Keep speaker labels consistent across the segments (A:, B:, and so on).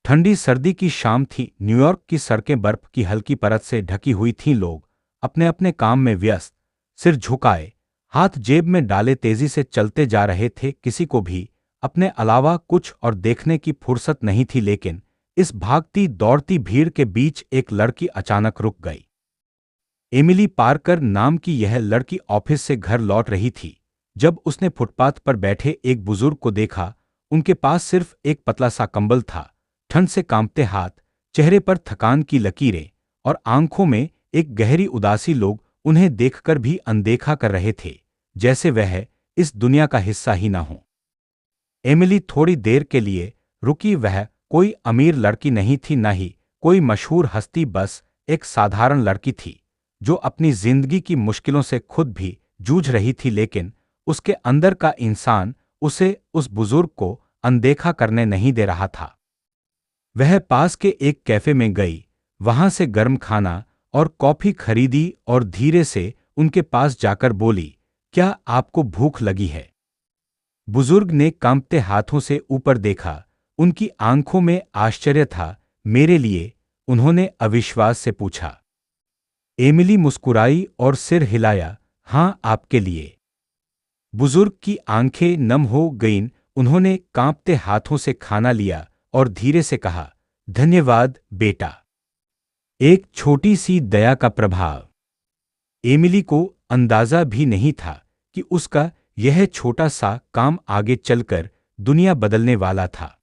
A: ठंडी सर्दी की शाम थी। न्यूयॉर्क की सड़कें बर्फ की हल्की परत से ढकी हुई थीं। लोग अपने अपने काम में व्यस्त, सिर झुकाए, हाथ जेब में डाले तेजी से चलते जा रहे थे। किसी को भी अपने अलावा कुछ और देखने की फुर्सत नहीं थी। लेकिन इस भागती दौड़ती भीड़ के बीच एक लड़की अचानक रुक गई। एमिली पार्कर नाम की यह लड़की ऑफिस से घर लौट रही थी। जब उसने फुटपाथ पर बैठे एक बुजुर्ग को देखा, उनके पास सिर्फ एक पतला सा कंबल था। ठंड से कांपते हाथ, चेहरे पर थकान की लकीरें और आंखों में एक गहरी उदासी, लोग उन्हें देखकर भी अनदेखा कर रहे थे, जैसे वह इस दुनिया का हिस्सा ही ना हो। एमिली थोड़ी देर के लिए रुकी। वह कोई अमीर लड़की नहीं थी, न ही कोई मशहूर हस्ती, बस एक साधारण लड़की थी जो अपनी जिंदगी की मुश्किलों से खुद भी जूझ रही थी। लेकिन उसके अंदर का इंसान उसे उस बुजुर्ग को अनदेखा करने नहीं दे रहा था। वह पास के एक कैफे में गई, वहां से गर्म खाना और कॉफी खरीदी और धीरे से उनके पास जाकर बोली, क्या आपको भूख लगी है? बुजुर्ग ने कांपते हाथों से ऊपर देखा। उनकी आंखों में आश्चर्य था। मेरे लिए? उन्होंने अविश्वास से पूछा। एमिली मुस्कुराई और सिर हिलाया। हाँ, आपके लिए। बुजुर्ग की आंखें नम हो गईं। उन्होंने कांपते हाथों से खाना लिया और धीरे से कहा, धन्यवाद बेटा। एक छोटी सी दया का प्रभाव। एमिली को अंदाजा भी नहीं था कि उसका यह छोटा सा काम आगे चलकर दुनिया बदलने वाला था।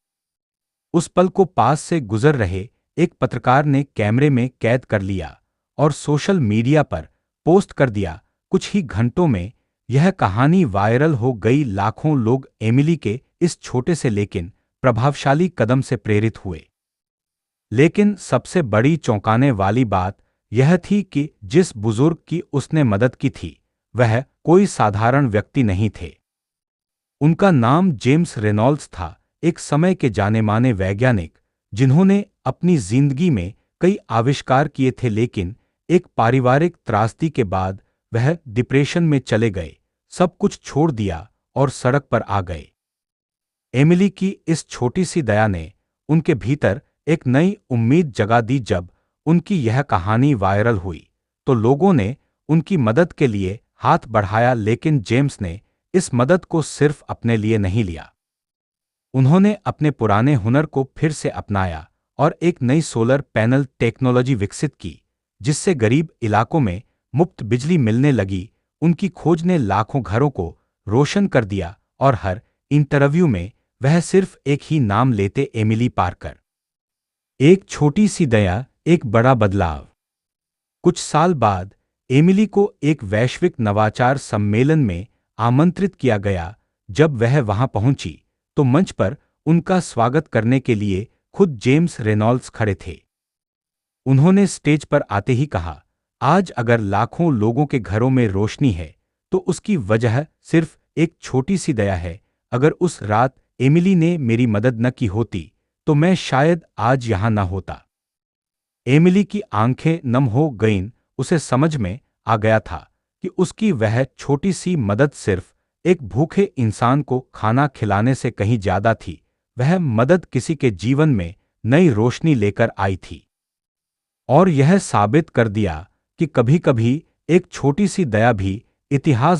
A: उस पल को पास से गुजर रहे एक पत्रकार ने कैमरे में कैद कर लिया और सोशल मीडिया पर पोस्ट कर दिया। कुछ ही घंटों में यह कहानी वायरल हो गई। लाखों लोग एमिली के इस छोटे से लेकिन प्रभावशाली कदम से प्रेरित हुए। लेकिन सबसे बड़ी चौंकाने वाली बात यह थी कि जिस बुजुर्ग की उसने मदद की थी, वह कोई साधारण व्यक्ति नहीं थे। उनका नाम जेम्स रेनॉल्ड्स था, एक समय के जाने-माने वैज्ञानिक जिन्होंने अपनी जिंदगी में कई आविष्कार किए थे। लेकिन एक पारिवारिक त्रासदी के बाद वह डिप्रेशन में चले गए, सब कुछ छोड़ दिया और सड़क पर आ गए। एमिली की इस छोटी सी दया ने उनके भीतर एक नई उम्मीद जगा दी। जब उनकी यह कहानी वायरल हुई तो लोगों ने उनकी मदद के लिए हाथ बढ़ाया। लेकिन जेम्स ने इस मदद को सिर्फ अपने लिए नहीं लिया। उन्होंने अपने पुराने हुनर को फिर से अपनाया और एक नई सोलर पैनल टेक्नोलॉजी विकसित की, जिससे गरीब इलाकों में मुफ्त बिजली मिलने लगी। उनकी खोज ने लाखों घरों को रोशन कर दिया और हर इंटरव्यू में वह सिर्फ एक ही नाम लेते, एमिली पार्कर। एक छोटी सी दया, एक बड़ा बदलाव। कुछ साल बाद एमिली को एक वैश्विक नवाचार सम्मेलन में आमंत्रित किया गया। जब वह वहां पहुंची तो मंच पर उनका स्वागत करने के लिए खुद जेम्स रेनॉल्ड्स खड़े थे। उन्होंने स्टेज पर आते ही कहा, आज अगर लाखों लोगों के घरों में रोशनी है तो उसकी वजह सिर्फ एक छोटी सी दया है। अगर उस रात एमिली ने मेरी मदद न की होती तो मैं शायद आज यहां न होता। एमिली की आंखें नम हो गईं। उसे समझ में आ गया था कि उसकी वह छोटी सी मदद सिर्फ एक भूखे इंसान को खाना खिलाने से कहीं ज्यादा थी। वह मदद किसी के जीवन में नई रोशनी लेकर आई थी और यह साबित कर दिया कि कभी-कभी एक छोटी सी दया भी इतिहास